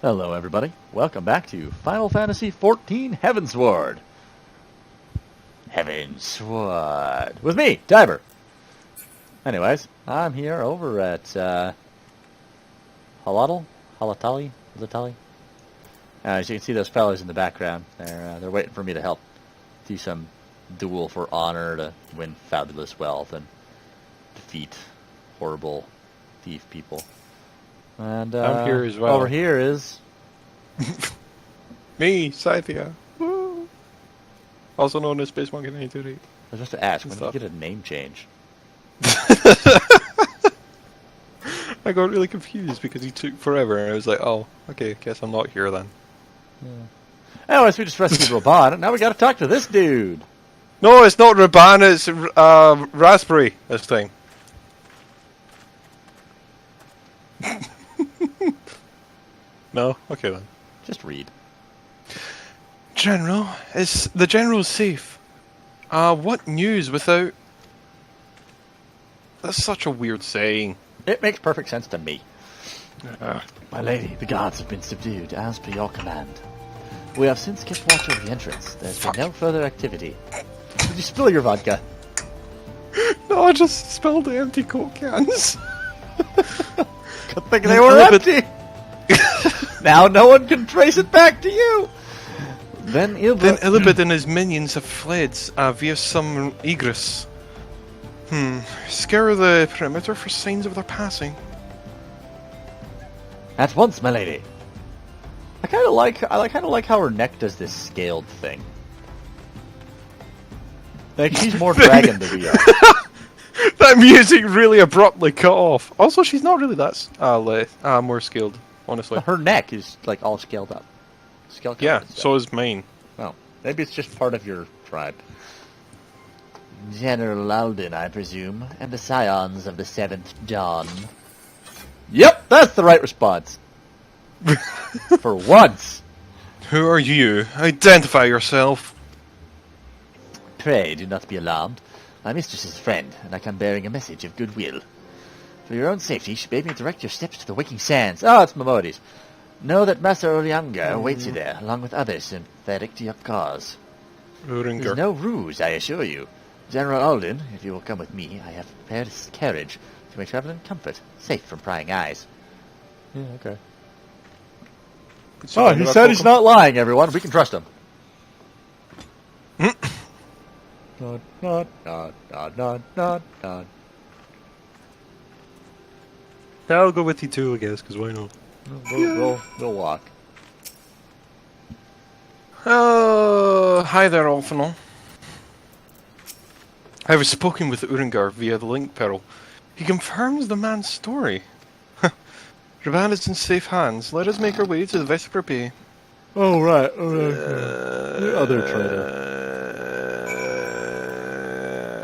Hello everybody, welcome back to Final Fantasy XIV Heavensward. Heavensward. With me, Tiber. Anyways, I'm here over at Halatali? As you can see those fellas in the background, they're waiting for me to help do some duel for honor to win fabulous wealth and defeat horrible thief people. And I'm here as well. Over here is me, Scythia. Woo. Also known as Space Monkey 928. I was just to ask, when did you get a name change? I got really confused because he took forever, and I was like, oh, okay, guess I'm not here then. Yeah. Anyways, we just rescued Raban, and now we gotta talk to this dude. No, it's not Raban, it's Raspberry this time. No? Okay then. Just read. General, is the General safe? What news without... That's such a weird saying. It makes perfect sense to me. My lady, the guards have been subdued, as per your command. We have since kept watch over the entrance. There's been no further activity. Did you spill your vodka? No, I just spilled the empty Coke cans. Good thing they were empty! Now no one can trace it back to you! Then Ilibid and his minions have fled via some egress. Scour the perimeter for signs of their passing. At once, my lady. I kind of like how her neck does this scaled thing. Like she's more dragon than we are. That music really abruptly cut off. Also, she's not really that more skilled, honestly. Her neck is like all scaled up. Yeah, so is mine. Oh, maybe it's just part of your tribe. General Alden, I presume, and the scions of the 7th Dawn. Yep, that's the right response. For once. Who are you? Identify yourself. Pray, do not be alarmed. My mistress's friend, and I come bearing a message of goodwill. For your own safety, she bade me direct your steps to the Waking Sands. Oh, it's Memodi's. Know that Master Orianga awaits you there, along with others sympathetic to your cause. There's no ruse, I assure you. General Alden, if you will come with me, I have prepared a carriage to may travel in comfort, safe from prying eyes. Yeah, okay. Oh, he said he's not lying, everyone. We can trust him. Not. I'll go with you too, I guess, because why not? We'll walk. Oh, hi there, Alphanol. I have spoken with Urangar via the link peril. He confirms the man's story. Raban is in safe hands. Let us make our way to the Vesper Bay. Oh, right. The other traitor.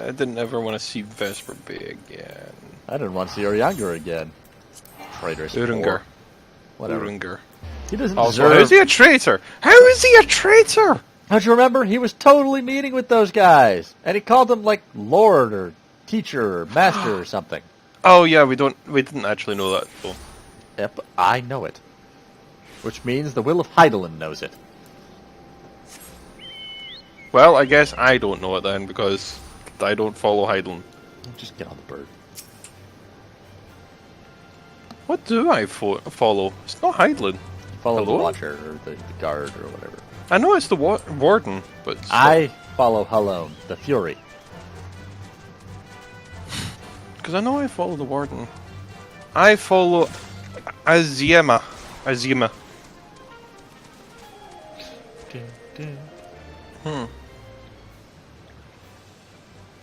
I didn't ever want to see Vesper Bay again. I didn't want to see Orianga again. Traitorous. Urangar. Whatever. Urangar. He doesn't also, deserve... how is he a traitor? How is he a traitor? Don't you remember? He was totally meeting with those guys. And he called them, like, Lord or Teacher or Master or something. Oh, yeah, we didn't actually know that, though. Yep, I know it. Which means the Will of Hydaelyn knows it. Well, I guess I don't know it then, because I don't follow Hydaelyn. Just get on the bird. What do I follow? It's not Hydaelyn. Follow the Watcher or the Guard or whatever. I know it's the Warden, but... I follow Halone, the Fury. Because I know I follow the Warden. I follow Azima.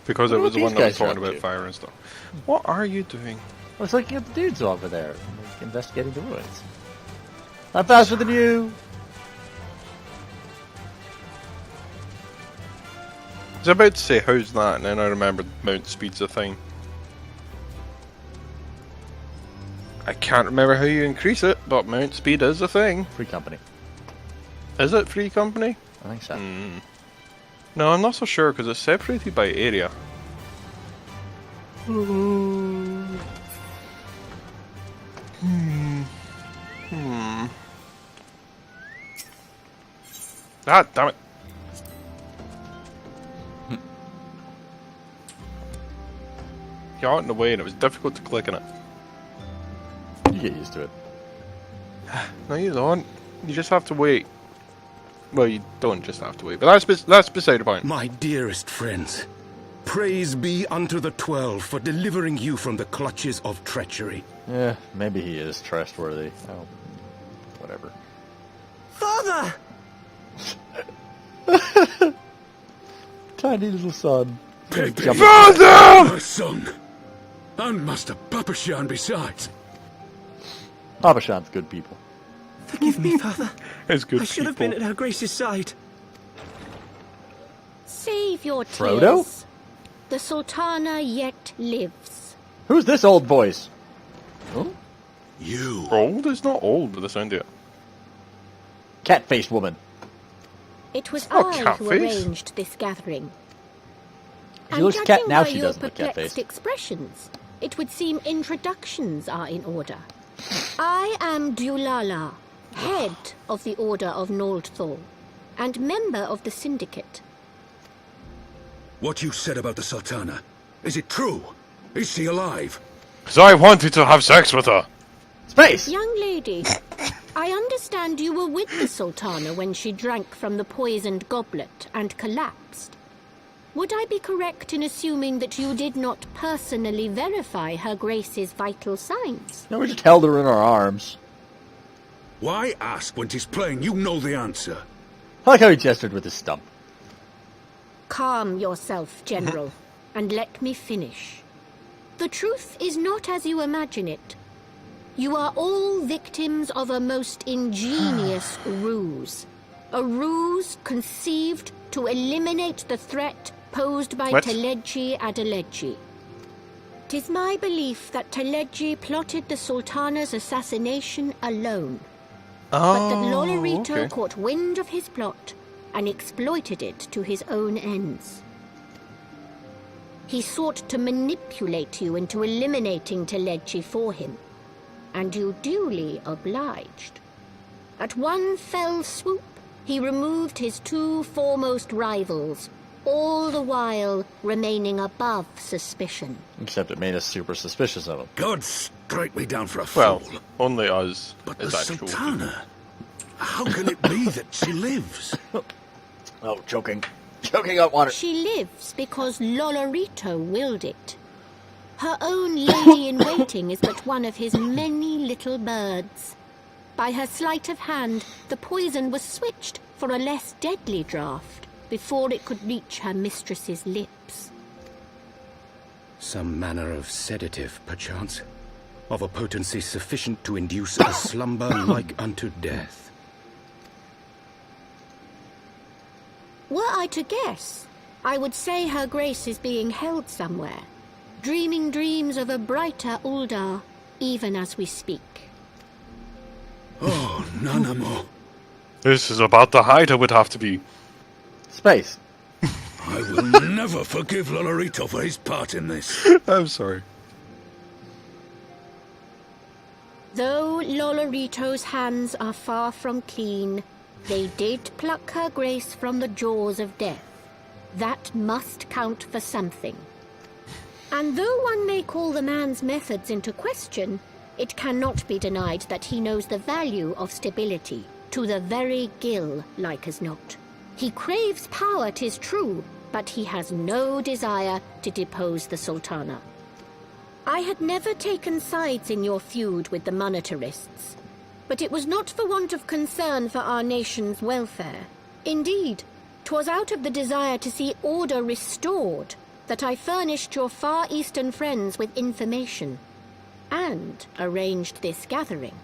Because it was the one that was talking about fire and stuff. What are you doing? I was looking at the dudes over there, investigating the ruins. I'm faster than you! I was about to say, how's that? And then I remembered mount speed's a thing. I can't remember how you increase it, but mount speed is a thing. Free company. Is it free company? I think so. No, I'm not so sure, because it's separated by area. Ah, damn it. You're out in the way and it was difficult to click on it. You get used to it. No, you don't. You just have to wait. Well, you don't just have to wait, but that's beside the point. My dearest friends, praise be unto the 12 for delivering you from the clutches of treachery. Yeah, maybe he is trustworthy. Oh, whatever. Father! Tiny little son. Father! My son, and Master Papashan besides. Abashan's good people. Forgive me, Father. It's good I should have been at Her Grace's side. Save your tears. Frodo? The Sultana yet lives. Who's this old voice? Oh? You. Old? It's not old by the sound of it. Cat-faced woman. It was Oh, I who catface. arranged this gathering. She looks cat judging now. by She your doesn't look perplexed cat-faced. expressions, it would seem introductions are in order. I am Dulala, head of the Order of Noldthor, and member of the Syndicate. What you said about the Sultana, is it true? Is she alive? Because I wanted to have sex with her. Space! Young lady, I understand you were with the Sultana when she drank from the poisoned goblet and collapsed. Would I be correct in assuming that you did not personally verify Her Grace's vital signs? No, we just held her in our arms. Why ask when 'tis plain you know the answer? I like how he gestured with his stump. Calm yourself, General, and let me finish. The truth is not as you imagine it. You are all victims of a most ingenious ruse. A ruse conceived to eliminate the threat posed by What? Teleji Adeleji. 'Tis my belief that Teleji plotted the Sultana's assassination alone, but that Lolorito okay. caught wind of his plot and exploited it to his own ends. He sought to manipulate you into eliminating Teleji for him, and you duly obliged. At one fell swoop, he removed his two foremost rivals, all the while remaining above suspicion. Except it made us super suspicious of him. God strike me down for a fool. Well, only us But the as actual Sultana, how can it be that she lives? Oh, choking. Choking on water. She lives because Lolorito willed it. Her own lady-in-waiting is but one of his many little birds. By her sleight of hand, the poison was switched for a less deadly draught before it could reach her mistress's lips. Some manner of sedative, perchance, of a potency sufficient to induce a slumber like unto death. Were I to guess, I would say Her Grace is being held somewhere, dreaming dreams of a brighter Uldar, even as we speak. Oh, Nanamo, This is about the height it would have to be. Space. I will never forgive Lolorito for his part in this. I'm sorry. Though Lolorito's hands are far from clean, they did pluck Her Grace from the jaws of death. That must count for something. And though one may call the man's methods into question, it cannot be denied that he knows the value of stability, to the very gill, like as not. He craves power, 'tis true, but he has no desire to depose the Sultana. I had never taken sides in your feud with the monetarists, but it was not for want of concern for our nation's welfare. Indeed, 'twas out of the desire to see order restored that I furnished your Far Eastern friends with information, and arranged this gathering.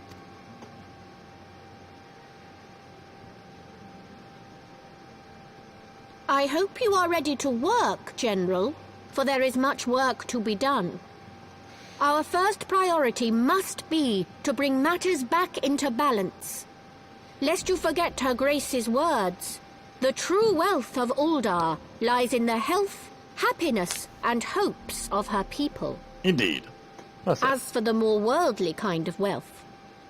I hope you are ready to work, General, for there is much work to be done. Our first priority must be to bring matters back into balance. Lest you forget Her Grace's words, the true wealth of Uldar lies in the health, happiness, and hopes of her people. Indeed. That's it. As for the more worldly kind of wealth,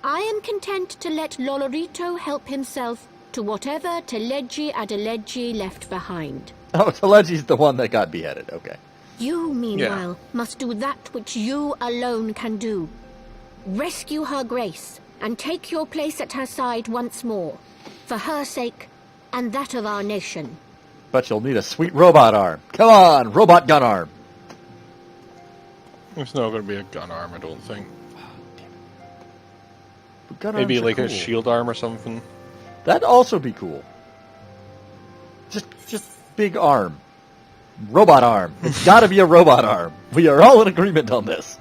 I am content to let Lolorito help himself to whatever Teleji Adeleji left behind. Oh, Teleji's the one that got beheaded. Okay. You, meanwhile, must do that which you alone can do. Rescue her Grace, and take your place at her side once more, for her sake, and that of our nation. But you'll need a sweet robot arm. Come on, robot gun arm. There's not going to be a gun arm, I don't think. But gun Maybe arms are like cool. a shield arm or something. That'd also be cool. Just big arm. Robot arm. It's gotta be a robot arm. We are all in agreement on this.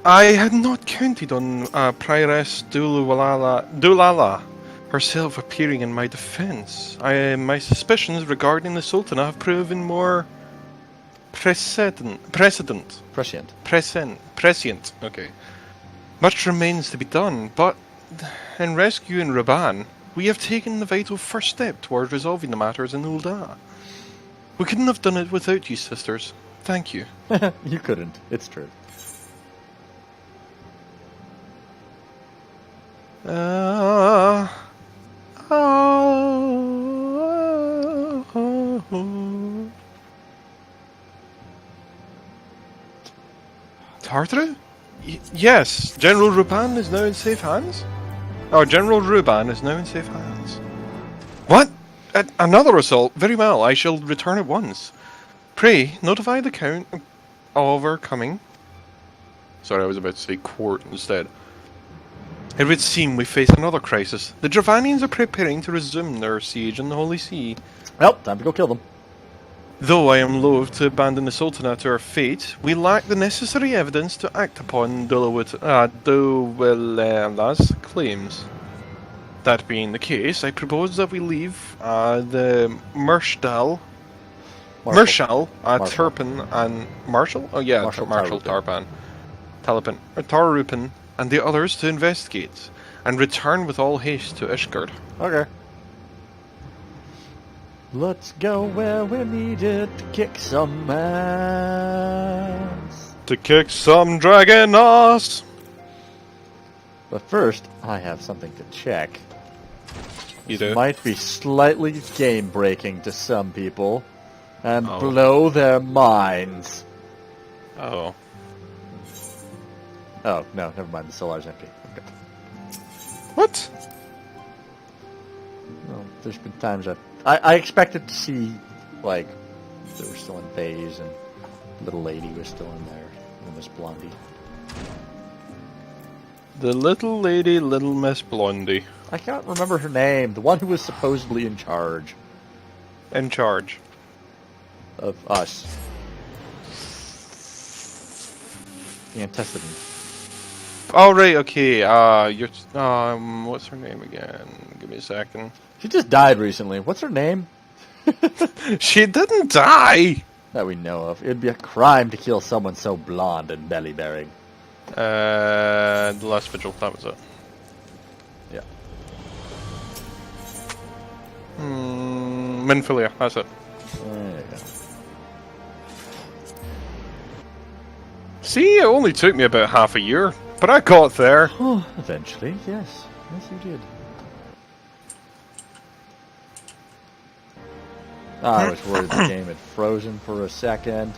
I had not counted on Prioress Dulala herself appearing in my defense. My suspicions regarding the Sultana have proven more prescient. Okay. Much remains to be done, but in rescuing Raban, we have taken the vital first step towards resolving the matters in Ul'dah. We couldn't have done it without you, sisters. Thank you. You couldn't. It's true. Tartara? Yes, General Ruban is now in safe hands? Oh, General Ruban is now in safe hands. What? Another assault? Very well, I shall return at once. Pray, notify the Count of our coming. Sorry, I was about to say court instead. It would seem we face another crisis. The Dravanians are preparing to resume their siege on the Holy See. Well, time to go kill them. Though I am loath to abandon the Sultana to her fate, we lack the necessary evidence to act upon Dulala's claims. That being the case, I propose that we leave the Marshal Turpin and Marshal? Oh yeah, Marshal Tarpan. Tarupin and the others to investigate, and return with all haste to Ishgard. Okay. Let's go where we're needed to kick some ass. To kick some dragon ass! But first, I have something to check. You do? Might be slightly game-breaking to some people, and blow their minds. Oh. Oh, no, never mind, the solar's empty. Okay. What? Well, there's been times I expected to see, like, there were still in Vase, and Little Lady was still in there, and Miss Blondie. The little lady, Little Miss Blondie. I can't remember her name, the one who was supposedly in charge. In charge. Of us. The antecedent. Oh, right, okay, you're, what's her name again? Give me a second. She just died recently. What's her name? She didn't die! That we know of. It'd be a crime to kill someone so blonde and belly-bearing. The last vigil, that was it. Yeah. Minfilia, that's it. There you go. See, it only took me about half a year, but I got there. Oh, eventually, yes. Yes, you did. I was worried the game had frozen for a second.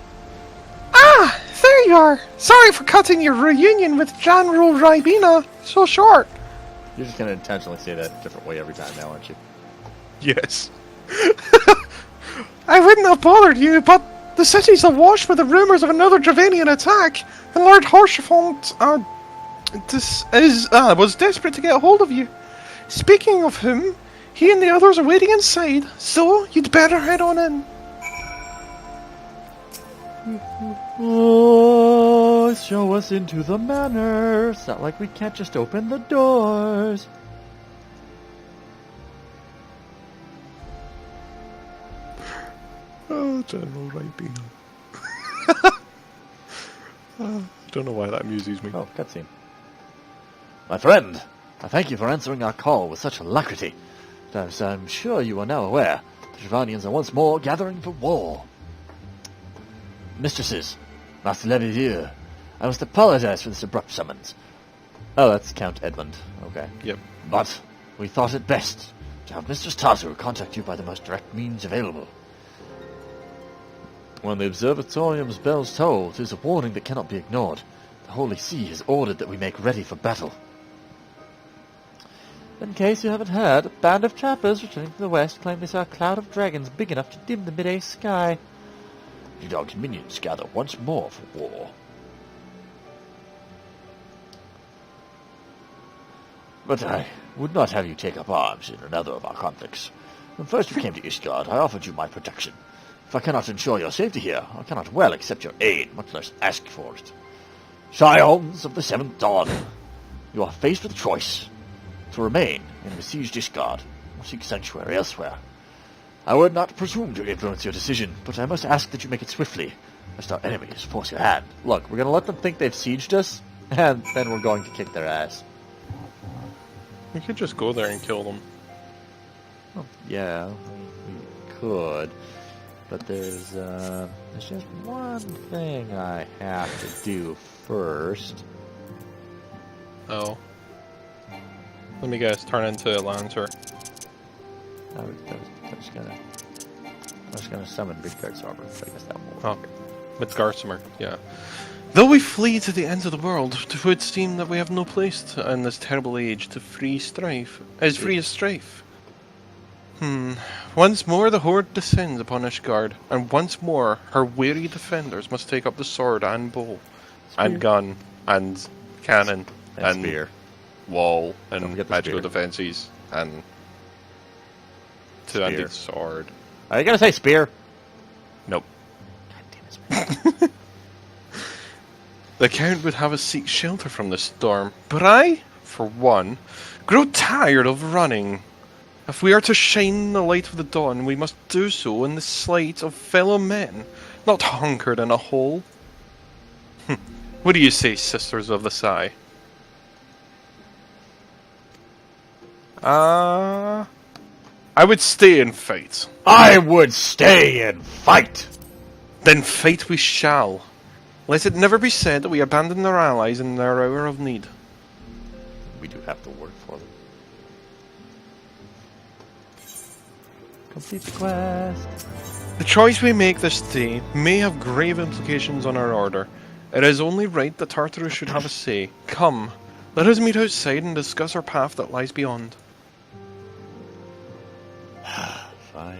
Ah, there you are. Sorry for cutting your reunion with General Ribena so short. You're just going to intentionally say that a different way every time now, aren't you? Yes. I wouldn't have bothered you, but the city's awash with the rumours of another Dravanian attack, and Lord Horshafont was desperate to get a hold of you. Speaking of whom, he and the others are waiting inside, so you'd better head on in. Oh, show us into the manor. It's not like we can't just open the doors. Oh, General Ribena. I don't know why that amuses me. Oh, cutscene. My friend, I thank you for answering our call with such alacrity. As I'm sure you are now aware, the Dravanians are once more gathering for war. Mistresses, Master Levivier, I must apologize for this abrupt summons. Oh, that's Count Edmund. Okay. Yep. But we thought it best to have Mistress Tartaru contact you by the most direct means available. When the observatorium's bells toll, it is a warning that cannot be ignored. The Holy See has ordered that we make ready for battle. In case you haven't heard, a band of trappers returning from the west claim they saw a cloud of dragons big enough to dim the midday sky. The dog's minions gather once more for war. But I would not have you take up arms in another of our conflicts. When first you came to Ishgard, I offered you my protection. If I cannot ensure your safety here, I cannot well accept your aid, much less ask for it. Scions of the Seventh Dawn, you are faced with a choice: to remain in besieged Ishgard, or seek sanctuary elsewhere. I would not presume to influence your decision, but I must ask that you make it swiftly, lest our enemies force your hand. Look, we're going to let them think they've sieged us, and then we're going to kick their ass. We could just go there and kill them. Well, yeah, we could. But there's just one thing I have to do first. Oh. Let me guess, turn into a Lancer. I was gonna summon Midgard's armor, but I guess that won't. Oh, Midgardsormr, yeah. Though we flee to the ends of the world, it would seem that we have no place in this terrible age to free strife. As free as strife. Once more the Horde descends upon Ishgard, and once more her weary defenders must take up the sword and bow, and gun, and cannon, and spear, wall, and magical spear. defenses, and two-handed sword. Are you gonna say spear? Nope. God damn it. The Count would have us seek shelter from the storm, but I, for one, grow tired of running. If we are to shine the light of the dawn, we must do so in the sight of fellow men, not hunkered in a hole. What do you say, Sisters of the Sigh? I would stay and fight. I would stay and fight! Then fight we shall. Let it never be said that we abandon our allies in their hour of need. We do have to work for them. Complete the quest. The choice we make this day may have grave implications on our order. It is only right that Tartarus should have a say. Come, let us meet outside and discuss our path that lies beyond. Fine.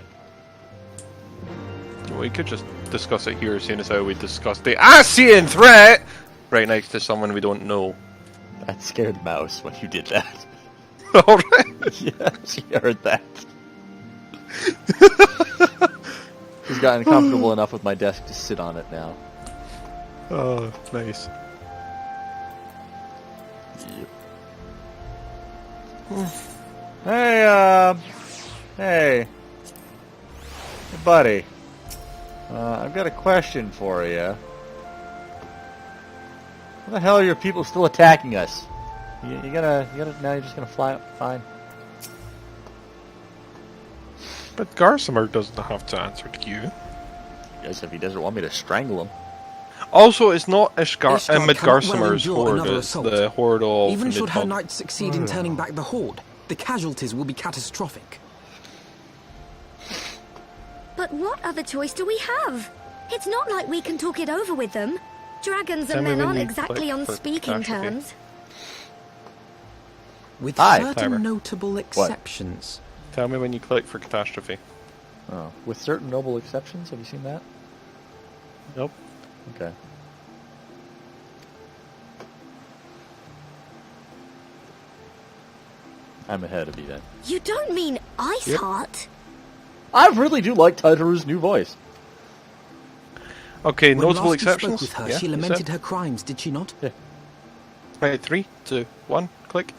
We could just discuss it here, seeing as how we discussed the Asian threat right next to someone we don't know. That scared Mouse when you did that. Alright. Yeah, she heard that. She's gotten comfortable enough with my desk to sit on it now. Oh, nice. Yep. Hey, hey, buddy. I've got a question for you. How the hell are your people still attacking us? Now you're just gonna fly up? Fine. But Garcimer doesn't have to answer to you. Yes, if he doesn't want me to strangle him. Also, it's not Ishgard Midgarcimer's cannot well horde, endure it's another the horde of Even should her Nidhogg. knights succeed in turning back the Horde, the casualties will be catastrophic. But what other choice do we have? It's not like we can talk it over with them. Dragons Tell and me men when aren't you exactly click on for speaking catastrophe. terms. With Hi, certain Timer. notable exceptions. Tell me when you click for catastrophe. Oh, with certain noble exceptions. Have you seen that? Nope. Okay. I'm ahead of you then. You don't mean Iceheart? I really do like Tataru's new voice. Okay, When notable last you spoke exceptions. with her, Yeah, she you lamented said. her crimes, did she not? Right, 3, 2, 1, click.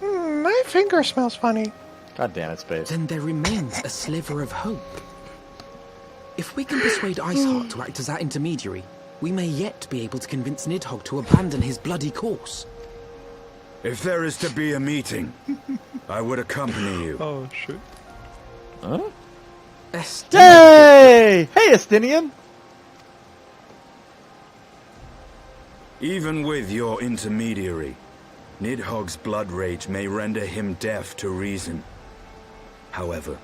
My finger smells funny. God damn it, Space. Then there remains a sliver of hope. If we can persuade Iceheart to act as our intermediary, we may yet be able to convince Nidhogg to abandon his bloody course. If there is to be a meeting, I would accompany you. Oh, shit. Huh? Est- Hey! Hey, Estinian! Even with your intermediary, Nidhogg's blood rage may render him deaf to reason. However,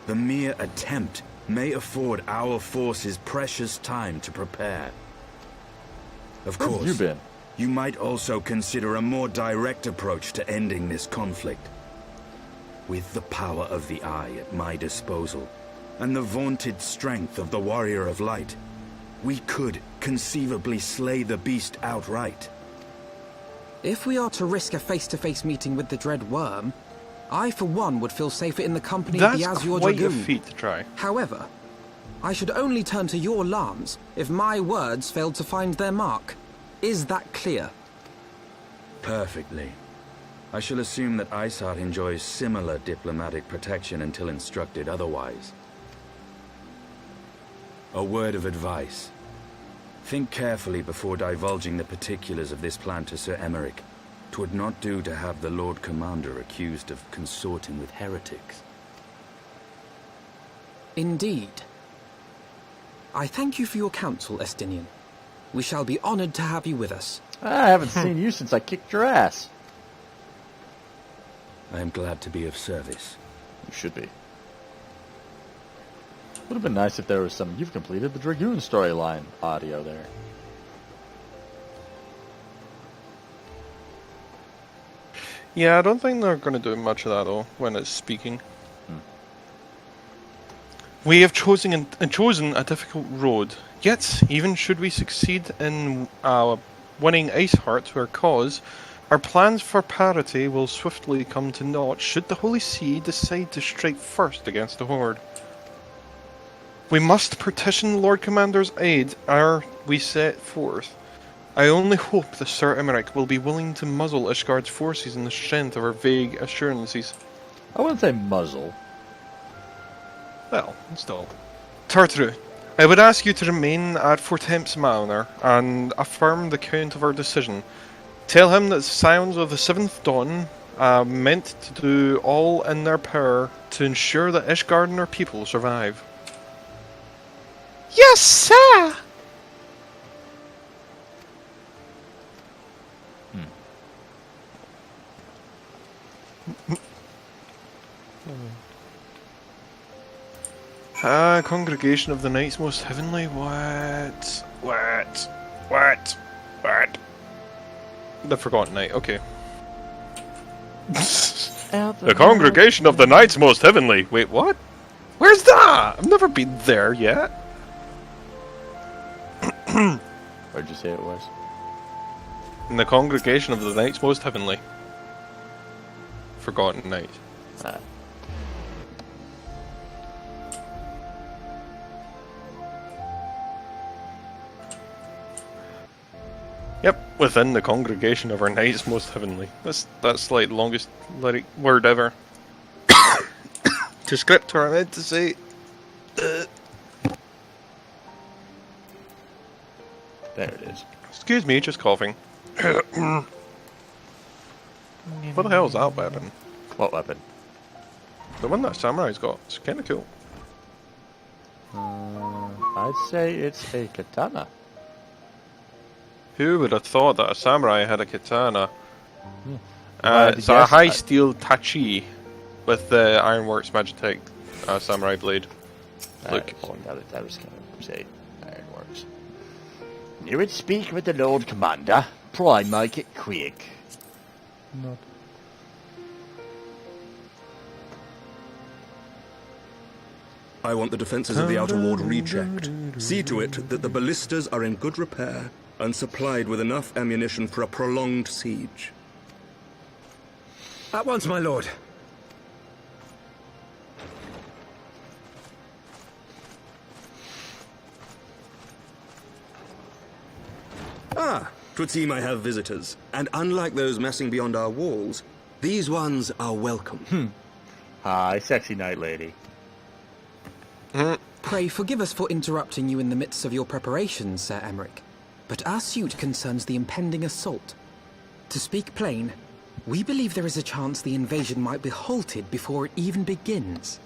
the mere attempt may afford our forces precious time to prepare. Of Where have course, you been? you might also consider a more direct approach to ending this conflict. With the power of the Eye at my disposal, and the vaunted strength of the Warrior of Light, we could conceivably slay the beast outright. If we are to risk a face-to-face meeting with the Dread Worm, I for one would feel safer in the company of the That's Azure quite a Dragoon. feat to try. However, I should only turn to your Lance if my words failed to find their mark. Is that clear? Perfectly. I shall assume that Iceheart enjoys similar diplomatic protection until instructed otherwise. A word of advice. Think carefully before divulging the particulars of this plan to Sir Emmerich. 'Twould not do to have the Lord Commander accused of consorting with heretics. Indeed. I thank you for your counsel, Estinian. We shall be honored to have you with us. I haven't seen you since I kicked your ass. I am glad to be of service. You should be. Would have been nice if there was some "You've completed the Dragoon storyline" audio there. Yeah, I don't think they're going to do much of that though when it's speaking. We have chosen a difficult road. Yet, even should we succeed in winning Iceheart to our cause, our plans for parity will swiftly come to naught should the Holy See decide to strike first against the Horde. We must petition Lord Commander's aid ere we set forth. I only hope that Sir Emmerich will be willing to muzzle Ishgard's forces in the strength of our vague assurances. I wouldn't say muzzle. Well, still. Tartaru, I would ask you to remain at Fortemps Manor and affirm the count of our decision. Tell him that the Scions of the Seventh Dawn meant to do all in their power to ensure that Ishgard and her people survive. Yes, sir! Congregation of the Knights Most Heavenly, what? The Forgotten Knight, okay. The Congregation of the Knights Most Heavenly, wait, what? Where's that? I've never been there yet. Where'd you say it was? In the Congregation of the Knights Most Heavenly. Forgotten Knight. Yep, within the Congregation of our Knights Most Heavenly. That's like the longest word ever. To script what I meant to say. There it is. Excuse me, just coughing. What the hell is that weapon? What weapon? The one that Samurai's got. It's kind of cool. I'd say it's a katana. Who would have thought that a samurai had a katana? It's a Yes, high steel tachi with the Ironworks Magitech samurai blade. Look. That was kind of, say, Ironworks. You would speak with the Lord Commander. Try make it quick. Not. I want the defenses of the Outer Ward rechecked. See to it that the ballistas are in good repair and supplied with enough ammunition for a prolonged siege. At once, my lord. Ah, 'twould seem I have visitors. And unlike those messing beyond our walls, these ones are welcome. Hi, sexy night lady. Pray forgive us for interrupting you in the midst of your preparations, Sir Emmerich, but our suit concerns the impending assault. To speak plain, we believe there is a chance the invasion might be halted before it even begins.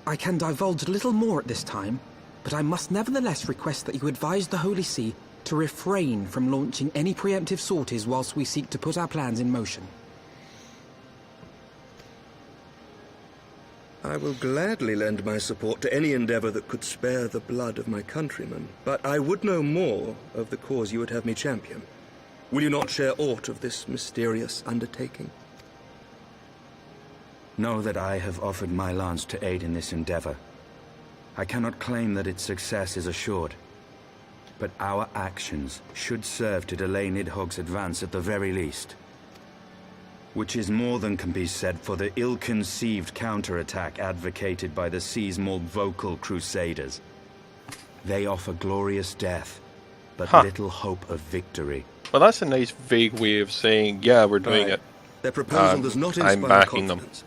I can divulge little more at this time, but I must nevertheless request that you advise the Holy See to refrain from launching any preemptive sorties whilst we seek to put our plans in motion. I will gladly lend my support to any endeavor that could spare the blood of my countrymen, but I would know more of the cause you would have me champion. Will you not share aught of this mysterious undertaking? Know that I have offered my lance to aid in this endeavor. I cannot claim that its success is assured, but our actions should serve to delay Nidhogg's advance at the very least. Which is more than can be said for the ill-conceived counterattack advocated by the sea's more vocal crusaders. They offer glorious death, but little hope of victory. Well, that's a nice vague way of saying, yeah, we're doing it. Their proposal does not I'm inspire backing confidence.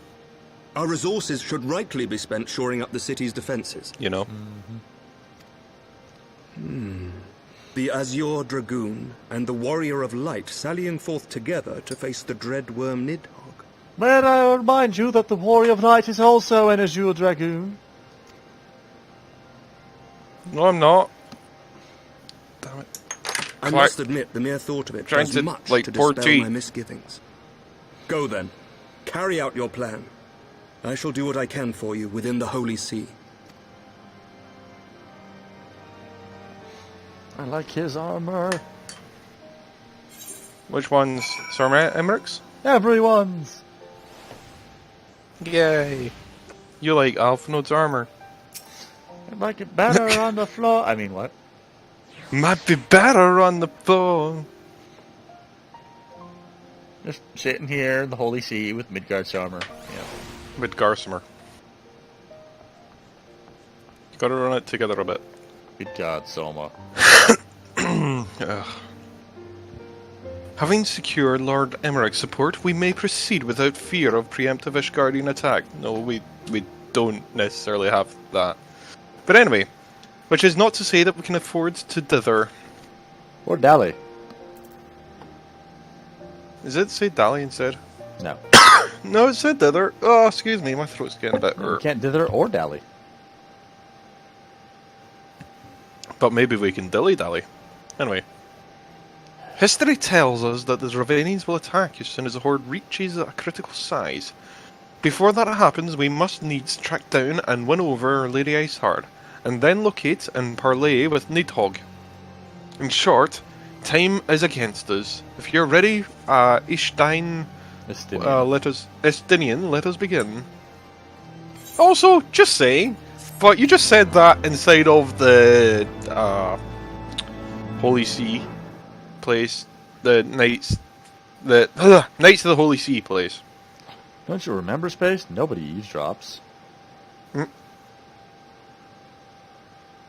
Our resources should rightly be spent shoring up the city's defenses. You know? The Azure Dragoon and the Warrior of Light sallying forth together to face the dread worm Nidhogg. May I remind you that the Warrior of Light is also an Azure Dragoon? No, I'm not. Damn it. I must admit, the mere thought of it does much to dispel my misgivings. Go then. Carry out your plan. I shall do what I can for you within the Holy See. I like his armor. Which one's Sir Emmerich's? Everyone's. Yay. You like Alphinode's armor. It might get better on the floor. I mean, what? Might be better on the floor. Just sitting here in the Holy See with Midgard's armor. Yeah. With Garcimer. You gotta run it together a bit. Good God, Soma. Having secured Lord Emmerich's support, we may proceed without fear of preemptive Ishgardian attack. No, we don't necessarily have that. But anyway, which is not to say that we can afford to dither. Or dally. Does it say dally instead? No. No, it said dither. Oh, excuse me, my throat's getting a bit You hurt. can't dither or dally. But maybe we can dilly-dally. Anyway. History tells us that the Dravanians will attack as soon as the Horde reaches a critical size. Before that happens, we must needs track down and win over Lady Iceheart, and then locate and parley with Nidhogg. In short, time is against us. If you're ready, Estinian, let us begin. Also, just saying, but you just said that inside of the Holy See place, the Knights of the Holy See place. Don't you remember, Space? Nobody eavesdrops.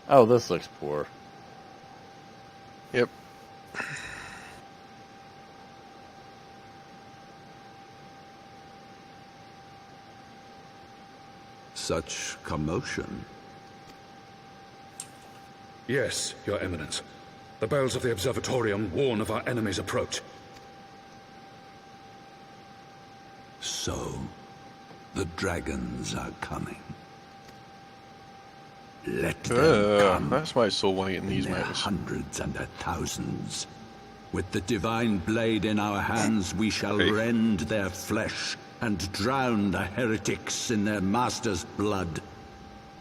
Oh, this looks poor. Yep. Such commotion. Yes, Your Eminence. The bells of the Observatorium warn of our enemy's approach. So, the dragons are coming. Let them come. That's why it's so white in these maps. Hundreds and thousands. With the divine blade in our hands, we shall rend their flesh and drown the heretics in their master's blood.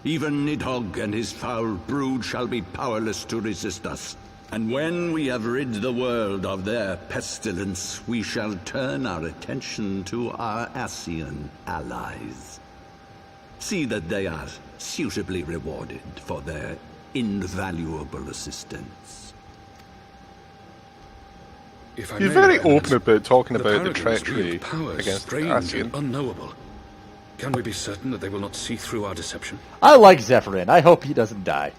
Even Nidhogg and his foul brood shall be powerless to resist us. And when we have rid the world of their pestilence, we shall turn our attention to our Ascian allies. See that they are suitably rewarded for their invaluable assistance. You're very open about talking about the treachery against strange Ascian. and unknowable. Can we be certain that they will not see through our deception? I like Zephyrin. I hope he doesn't die.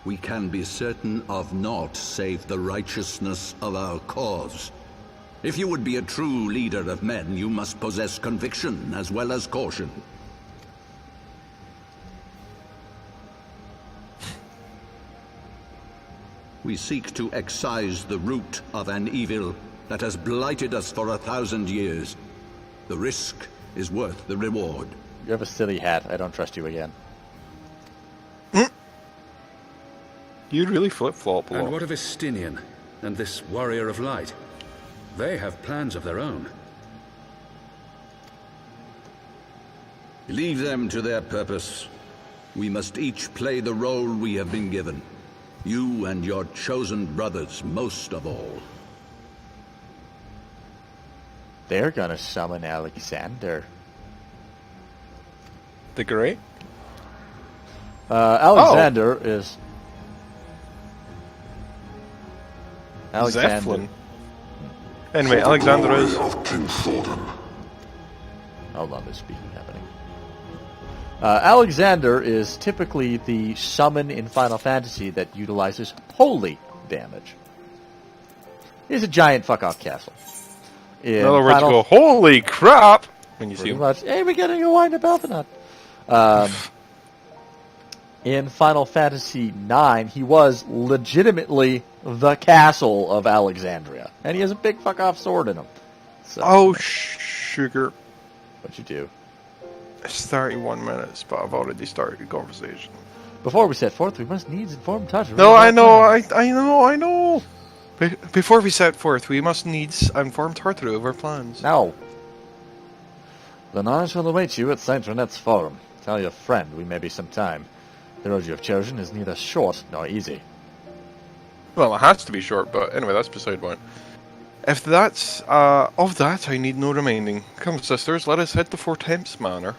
We can be certain of naught save the righteousness of our cause. If you would be a true leader of men, you must possess conviction as well as caution. We seek to excise the root of an evil that has blighted us for 1,000 years. The risk is worth the reward. You have a silly hat. I don't trust you again. You really flip-flop a lot. And what of Estinian and this warrior of light? They have plans of their own. Leave them to their purpose. We must each play the role we have been given. You and your chosen brothers, most of all. They're gonna summon Alexander. The Great? Alexander is... Alexander. Zeppelin. Anyway, Alexander is... Hold on, there's speaking happening. Alexander is typically the summon in Final Fantasy that utilizes holy damage. He's a giant fuck-off castle. In other words, you go, holy crap! When you see him. Much, hey, we're getting a wind up Alphanot. In Final Fantasy IX, he was legitimately the castle of Alexandria. And he has a big fuck-off sword in him. So, oh, sugar. What'd you do? It's 31 minutes, but I've already started the conversation. Before we set forth, we must needs inform touch. No, I know, I know. Before we set forth, we must needs inform Tartaru of our plans. No. Then I shall await you at Saint Renette's Forum. Tell your friend we may be some time. The road you have chosen is neither short nor easy. Well, it has to be short, but anyway, that's beside point. If that's, of that I need no reminding. Come, sisters, let us head to Fort Temps Manor.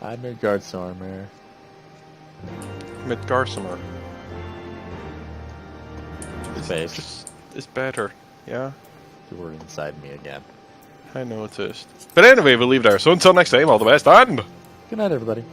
I'm Midgardsormr. Midgardsormr. Face. It's better, yeah? You were inside me again. I noticed. But anyway, we'll leave there. So until next time, all the best, and... Good night, everybody.